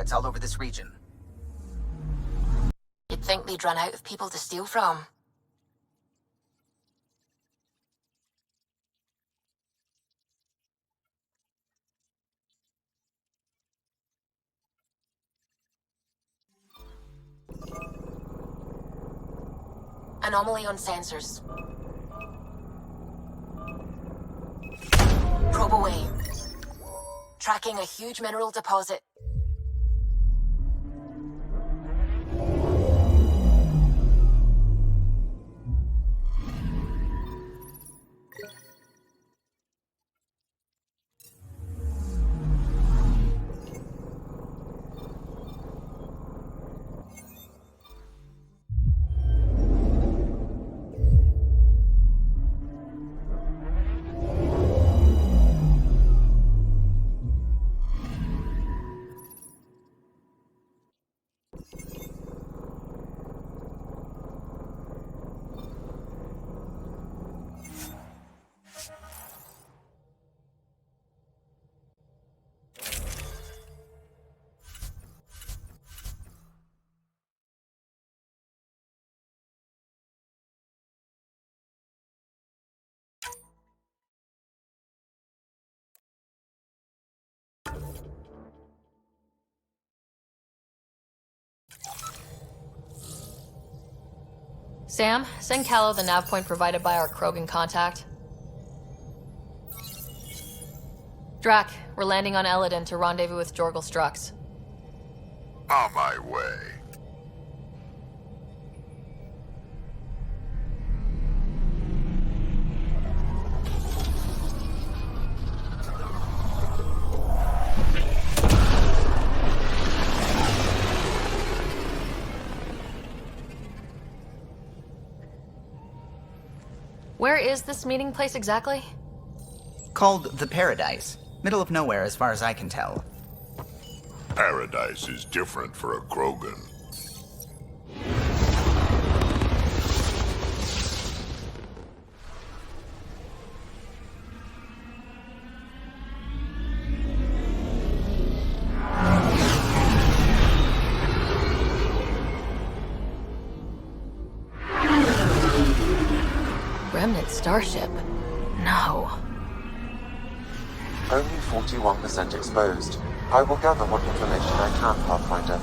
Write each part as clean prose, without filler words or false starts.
pirates all over this region. You'd think they'd run out of people to steal from. Anomaly on sensors. Probe away. Tracking a huge mineral deposit. Sam, send Callow the nav point provided by our Krogan contact. Drac, we're landing on Eladin to rendezvous with Jorgal Strux. On my way. Where is this meeting place exactly? Called the Paradise. Middle of nowhere as far as I can tell. Paradise is different for a Krogan. Remnant starship? No. Only 41% exposed. I will gather what information I can, Pathfinder.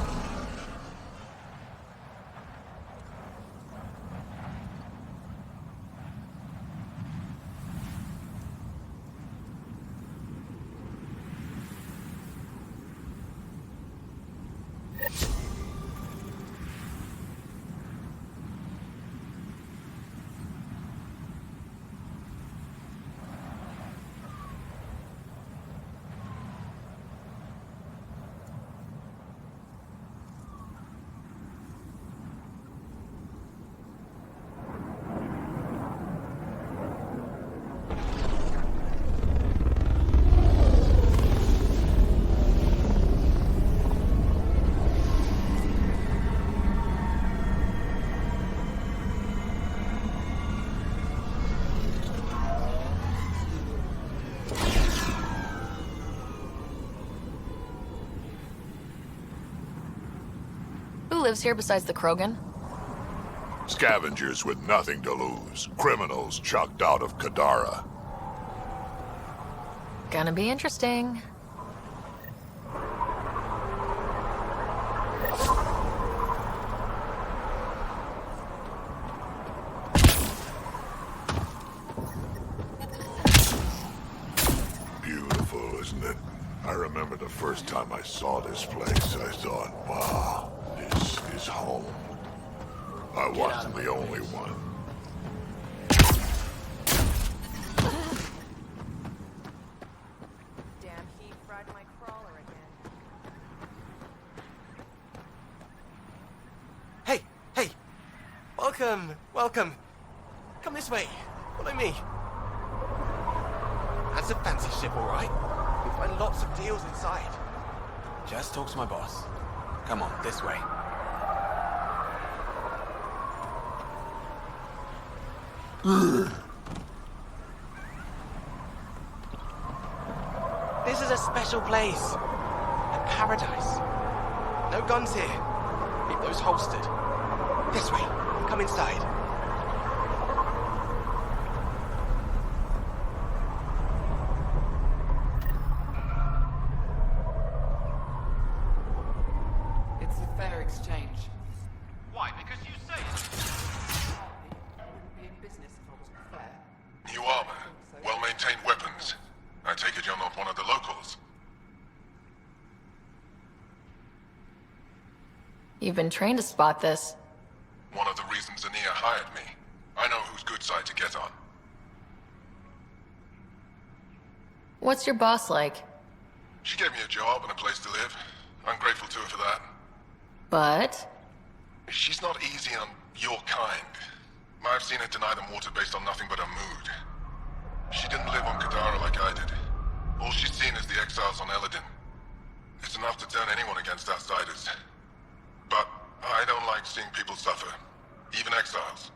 Who lives here besides the Krogan? Scavengers with nothing to lose. Criminals chucked out of Kadara. Gonna be interesting. Beautiful, isn't it? I remember the first time I saw this place, I thought, wow, this is home. I wasn't the only one. Damn heat fried my crawler again. Hey, hey! Welcome! Come this way. Follow me. That's a fancy ship, all right. You'll find lots of deals inside. Just talk to my boss. Come on, this way. This is a special place. A paradise. No guns here. Keep those holstered. This way. Come inside. It's a fair exchange. Why? Because you say it. I wouldn't be in business if I wasn't fair. New armor, well-maintained weapons. I take it you're not one of the locals. You've been trained to spot this. One of the reasons Ania hired me. I know whose good side to get on. What's your boss like? She gave me a job and a place to live. I'm grateful to her for that. But... She's not easy on your kind. I've seen her deny them water based on nothing but her mood. She didn't live on Kadara like I did. All she's seen is the exiles on Eladin. It's enough to turn anyone against outsiders. But I don't like seeing people suffer. Even exiles.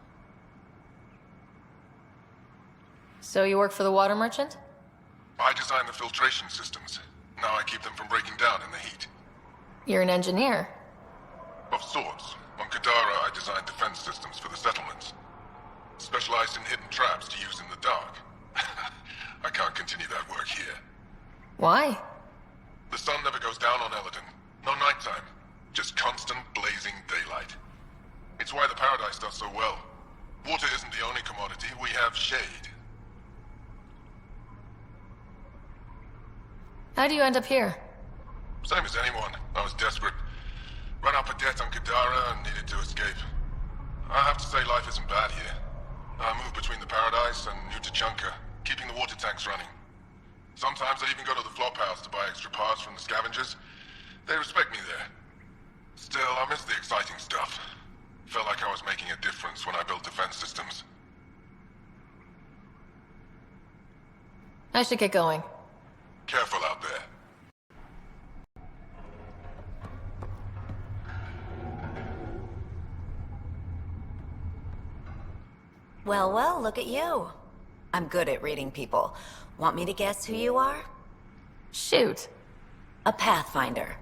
So you work for the water merchant? I design the filtration systems. Now I keep them from breaking down in the heat. You're an engineer. Of sorts. On Kadara, I designed defense systems for the settlements. Specialized in hidden traps to use in the dark. I can't continue that work here. Why? The sun never goes down on Eladin. No nighttime. Just constant blazing daylight. It's why the Paradise does so well. Water isn't the only commodity. We have shade. How do you end up here? Same as anyone. I was desperate. Ran up a debt on Kadara and needed to escape. I have to say life isn't bad here. I move between the Paradise and New Tachanka, keeping the water tanks running. Sometimes I even go to the flop house to buy extra parts from the scavengers. They respect me there. Still, I miss the exciting stuff. Felt like I was making a difference when I built defense systems. I should get going. Careful out there. Well, well, look at you. I'm good at reading people. Want me to guess who you are? Shoot. A Pathfinder.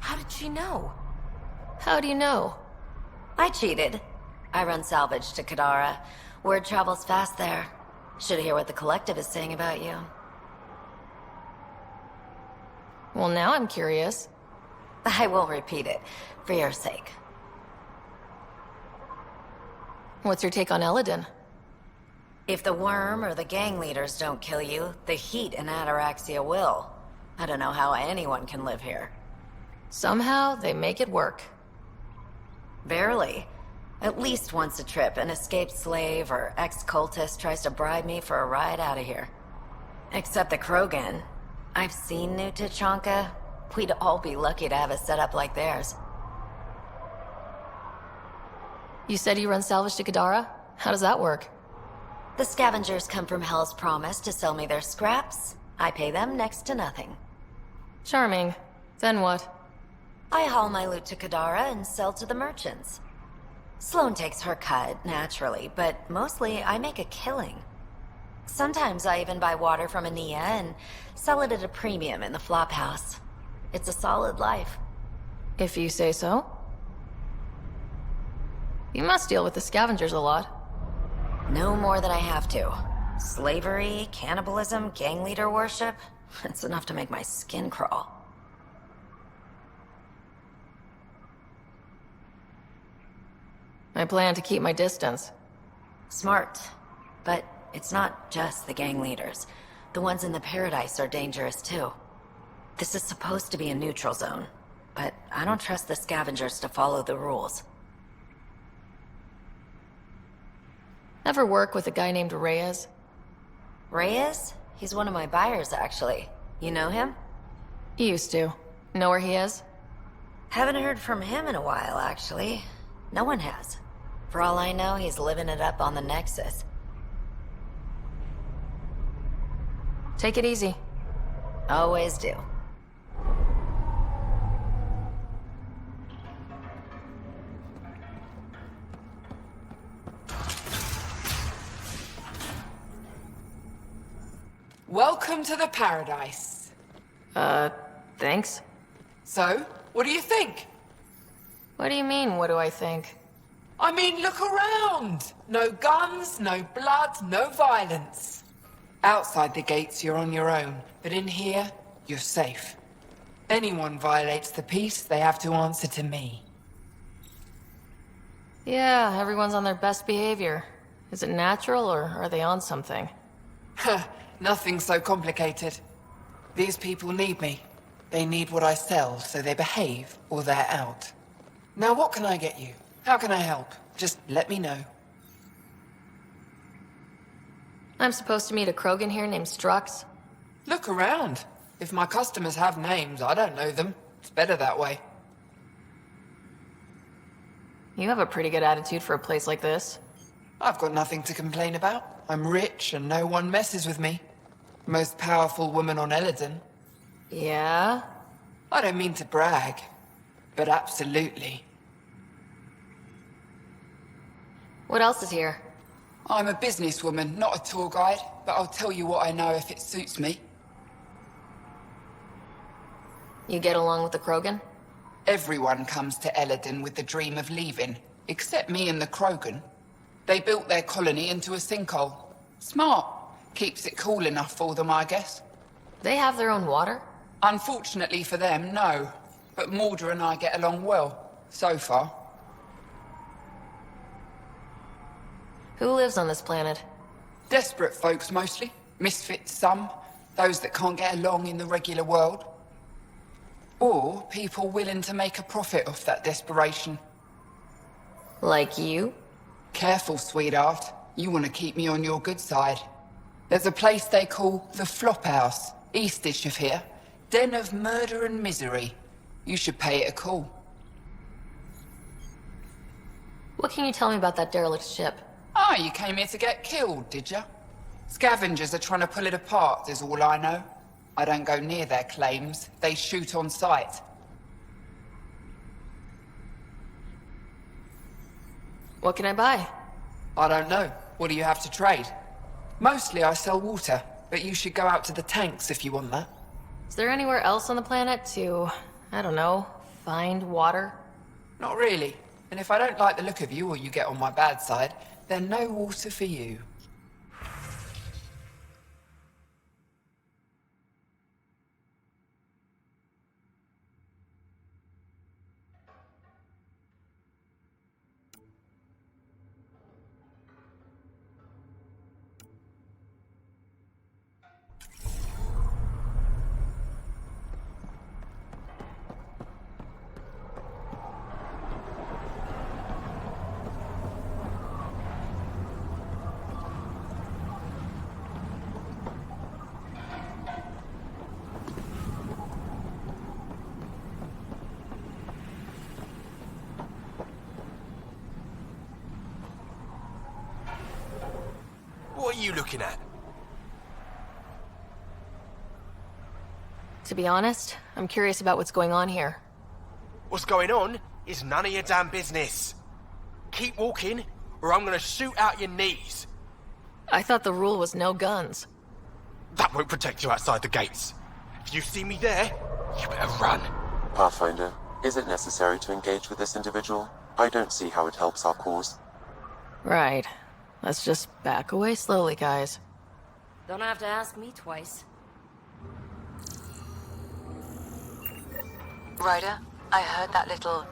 How did she know? How do you know? I cheated. I run salvage to Kadara. Word travels fast there. Should hear what the Collective is saying about you. Well, now I'm curious. I won't repeat it, for your sake. What's your take on Eladin? If the worm or the gang leaders don't kill you, the heat in Ataraxia will. I don't know how anyone can live here. Somehow, they make it work. Barely. At least once a trip, an escaped slave or ex-cultist tries to bribe me for a ride out of here. Except the Krogan. I've seen New Tachanka. We'd all be lucky to have a setup like theirs. You said you run salvage to Kadara? How does that work? The scavengers come from Hell's Promise to sell me their scraps. I pay them next to nothing. Charming. Then what? I haul my loot to Kadara and sell to the merchants. Sloane takes her cut, naturally, but mostly I make a killing. Sometimes I even buy water from Ania and sell it at a premium in the flop house. It's a solid life. If you say so. You must deal with the scavengers a lot. No more than I have to. Slavery, cannibalism, gang leader worship. It's enough to make my skin crawl. I plan to keep my distance. Smart. But it's not just the gang leaders. The ones in the Paradise are dangerous too. This is supposed to be a neutral zone, but I don't trust the scavengers to follow the rules. Ever work with a guy named Reyes? Reyes? He's one of my buyers, actually. You know him? Used to. Know where he is? Haven't heard from him in a while, actually. No one has. For all I know, he's living it up on the Nexus. Take it easy. Always do. Welcome to the Paradise. Thanks. So, What do you think? What do you mean, what do I think? I mean, look around! No guns, no blood, no violence. Outside the gates, you're on your own. But in here, you're safe. Anyone violates the peace, they have to answer to me. Yeah, everyone's on their best behavior. Is it natural, or are they on something? Nothing so complicated. These people need me. They need what I sell, so they behave, or they're out. Now what can I get you? How can I help? Just let me know. I'm supposed to meet a Krogan here named Strux. Look around. If my customers have names, I don't know them. It's better that way. You have a pretty good attitude for a place like this. I've got nothing to complain about. I'm rich and no one messes with me. Most powerful woman on Eladon. Yeah? I don't mean to brag, but absolutely. What else is here? I'm a businesswoman, not a tour guide, but I'll tell you what I know if it suits me. You get along with the Krogan? Everyone comes to Eladon with the dream of leaving, except me and the Krogan. They built their colony into a sinkhole. Smart. Keeps it cool enough for them, I guess. They have their own water? Unfortunately for them, no. But Mordor and I get along well, so far. Who lives on this planet? Desperate folks, mostly. Misfits, some. Those that can't get along in the regular world. Or people willing to make a profit off that desperation. Like you? Careful, sweetheart. You want to keep me on your good side. There's a place they call the Flop House, eastish of here. Den of murder and misery. You should pay it a call. What can you tell me about that derelict ship? Ah, you came here to get killed, did ya? Scavengers are trying to pull it apart, is all I know. I don't go near their claims. They shoot on sight. What can I buy? I don't know. What do you have to trade? Mostly I sell water, but you should go out to the tanks if you want that. Is there anywhere else on the planet to, I don't know, find water? Not really. And if I don't like the look of you or you get on my bad side, then no water for you. What are you looking at? To be honest, I'm curious about what's going on here. What's going on is none of your damn business. Keep walking, or I'm gonna shoot out your knees. I thought the rule was no guns. That won't protect you outside the gates. If you see me there, you better run. Pathfinder, is it necessary to engage with this individual? I don't see how it helps our cause. Right. Let's just back away slowly, guys. Don't have to ask me twice. Ryder, I heard that little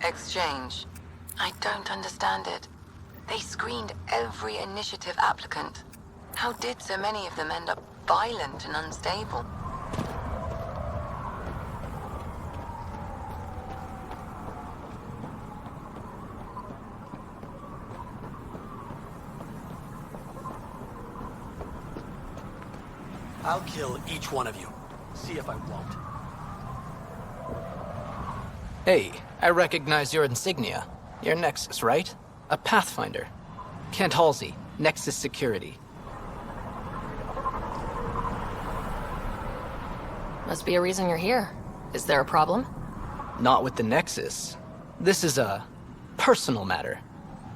exchange. I don't understand it. They screened every initiative applicant. How did so many of them end up violent and unstable? I'll kill each one of you. See if I won't. Hey, I recognize your insignia. You're Nexus, right? A Pathfinder. Kent Halsey, Nexus Security. Must be a reason you're here. Is there a problem? Not with the Nexus. This is a personal matter.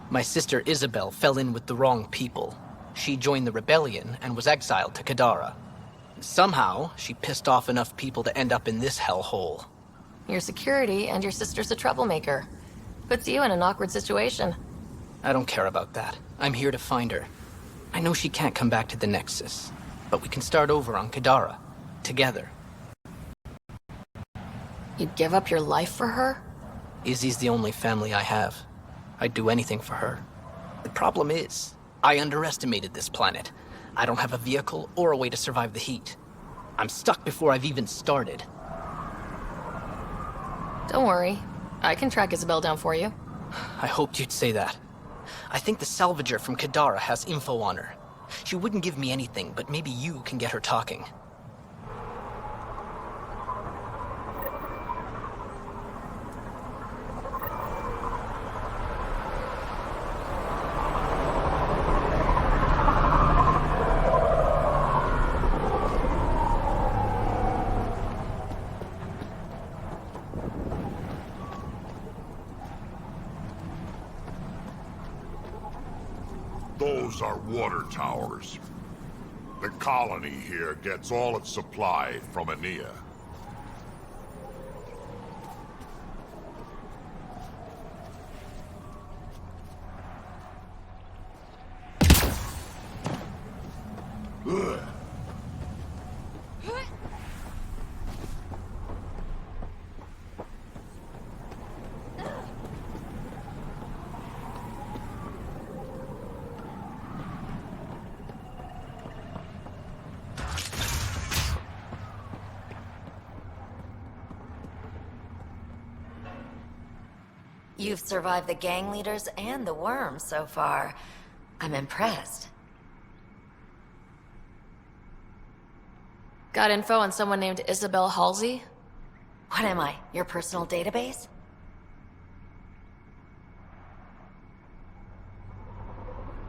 My sister Isabel fell in with the wrong people. She joined the rebellion and was exiled to Kadara. Somehow, she pissed off enough people to end up in this hellhole. You're security, and your sister's a troublemaker. Puts you in an awkward situation. I don't care about that. I'm here to find her. I know she can't come back to the Nexus, but we can start over on Kadara. Together. You'd give up your life for her? Izzy's the only family I have. I'd do anything for her. The problem is, I underestimated this planet. I don't have a vehicle or a way to survive the heat. I'm stuck before I've even started. Don't worry. I can track Isabel down for you. I hoped you'd say that. I think the salvager from Kadara has info on her. She wouldn't give me anything, but maybe you can get her talking. Those are water towers. The colony here gets all its supply from Ania. Ugh. You've survived the gang leaders and the worms so far. I'm impressed. Got info on someone named Isabel Halsey? What am I, your personal database?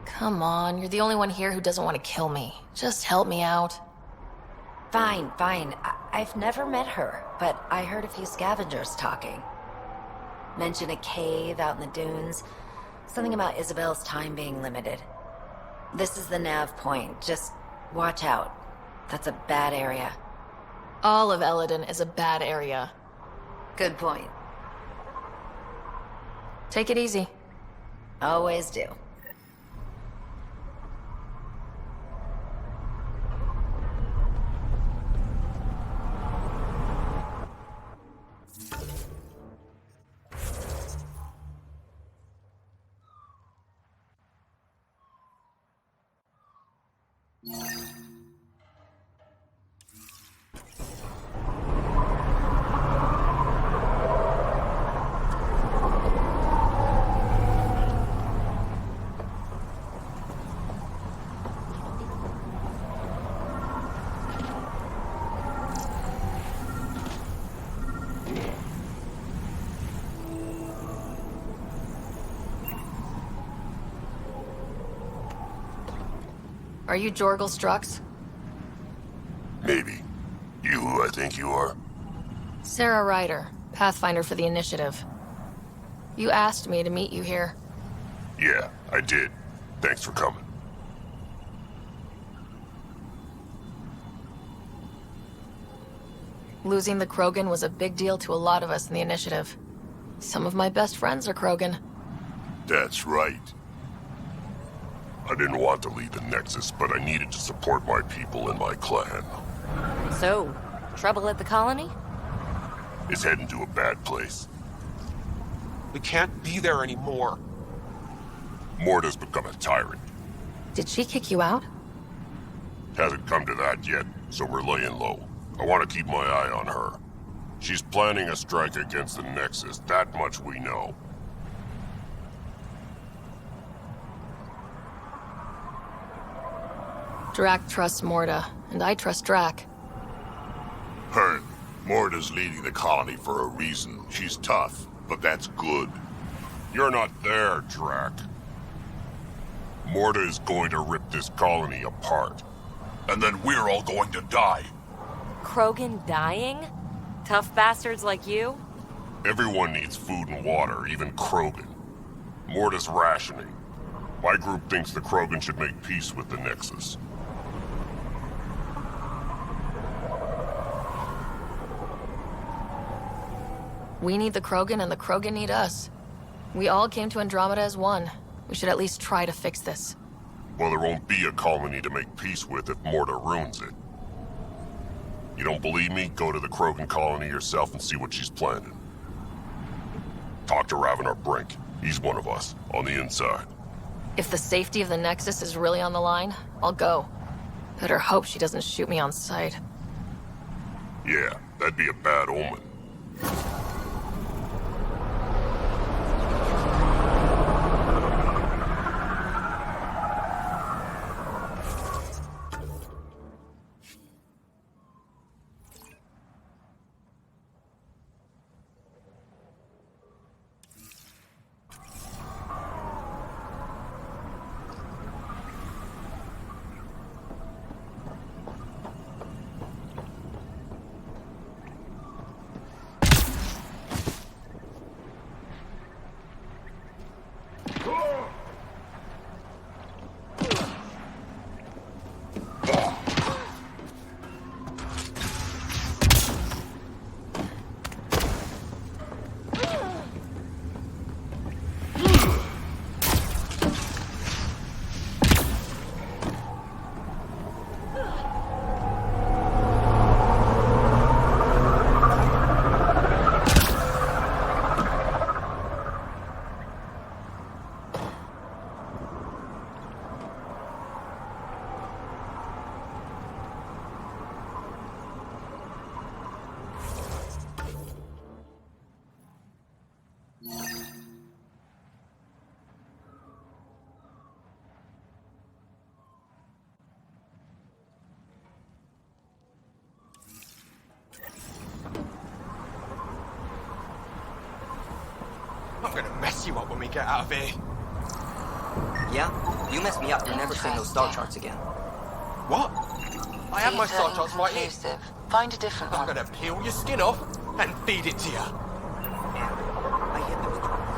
Come on, you're the only one here who doesn't want to kill me. Just help me out. Fine, fine. I've never met her, but I heard a few scavengers talking. Mention a cave out in the dunes. Something about Isabel's time being limited. This is the nav point. Just watch out. That's a bad area. All of Eladon is a bad area. Good point. Take it easy. Always do. Are you Jorgal Strux? Maybe. You who I think you are? Sarah Ryder, Pathfinder for the Initiative. You asked me to meet you here. Yeah, I did. Thanks for coming. Losing the Krogan was a big deal to a lot of us in the Initiative. Some of my best friends are Krogan. That's right. I didn't want to leave the Nexus, but I needed to support my people and my clan. So, trouble at the colony? It's heading to a bad place. We can't be there anymore. Morta's become a tyrant. Did she kick you out? Hasn't come to that yet, so we're laying low. I want to keep my eye on her. She's planning a strike against the Nexus, that much we know. Drac trusts Morta, and I trust Drac. Hearn, Morta's leading the colony for a reason. She's tough, but that's good. You're not there, Drac. Morta is going to rip this colony apart. And then we're all going to die. Krogan dying? Tough bastards like you? Everyone needs food and water, even Krogan. Morta's rationing. My group thinks the Krogan should make peace with the Nexus. We need the Krogan and the Krogan need us. We all came to Andromeda as one. We should at least try to fix this. Well, there won't be a colony to make peace with if Morta ruins it. You don't believe me? Go to the Krogan colony yourself and see what she's planning. Talk to Ravenar Brink. He's one of us, on the inside. If the safety of the Nexus is really on the line, I'll go. Better hope she doesn't shoot me on sight. Yeah, that'd be a bad omen. I'm gonna mess you up when we get out of here. Yeah? You mess me up, you're never seeing those star charts again. What? I have my star charts right here. Inconclusive. Find a different I'm one. gonna peel your skin off and feed it to you. I hit those charts.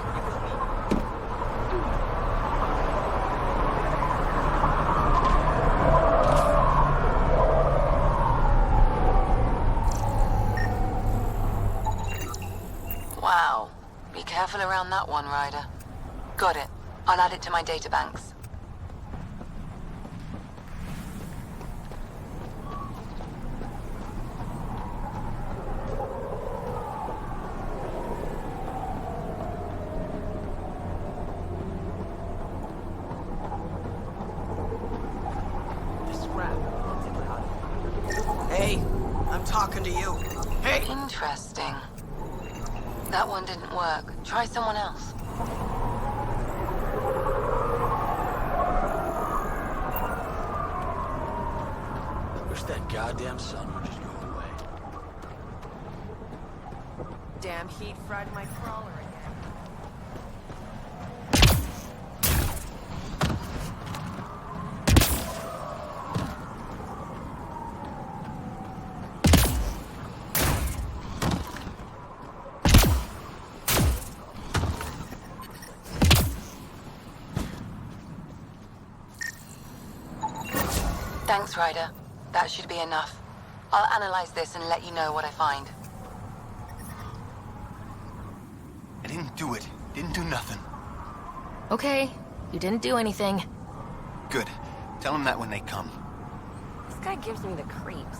Wow. Be careful around that one, Ryder. Got it. I'll add it to my databanks. Hey, I'm talking to you. Hey! Interesting. That one didn't work. Try someone else. Wish that goddamn sun would just go away. Damn heat fried my crawler again. Thanks, Ryder. That should be enough. I'll analyze this and let you know what I find. I didn't do it. Didn't do nothing. Okay, you didn't do anything. Good. Tell them that when they come. This guy gives me the creeps.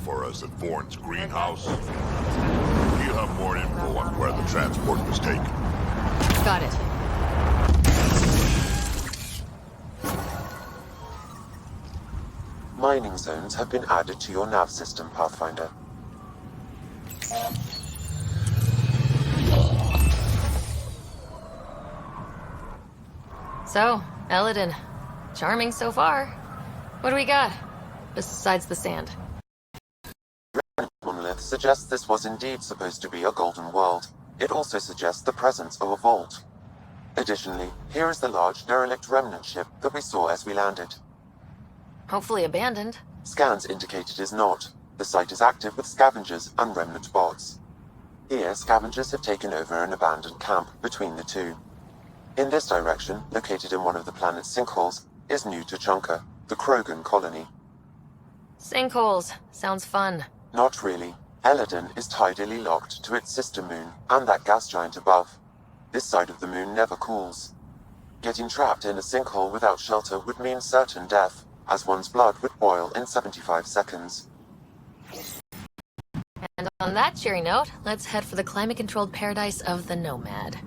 for us at Thorne's greenhouse? Do you have more info on where the transport was taken? Got it. Mining zones have been added to your nav system, Pathfinder. So, Eladin. Charming so far. What do we got? Besides the sand. Monolith suggests this was indeed supposed to be a golden world. It also suggests the presence of a vault. Additionally, here is the large derelict remnant ship that we saw as we landed. Hopefully abandoned. Scans indicate it is not. The site is active with scavengers and remnant bots. Here, scavengers have taken over an abandoned camp between the two. In this direction, located in one of the planet's sinkholes, is New Tuchanka, the Krogan colony. Sinkholes. Sounds fun. Not really. Eladin is tidally locked to its sister moon and that gas giant above. This side of the moon never cools. Getting trapped in a sinkhole without shelter would mean certain death, as one's blood would boil in 75 seconds. And on that cheery note, let's head for the climate-controlled paradise of the Nomad.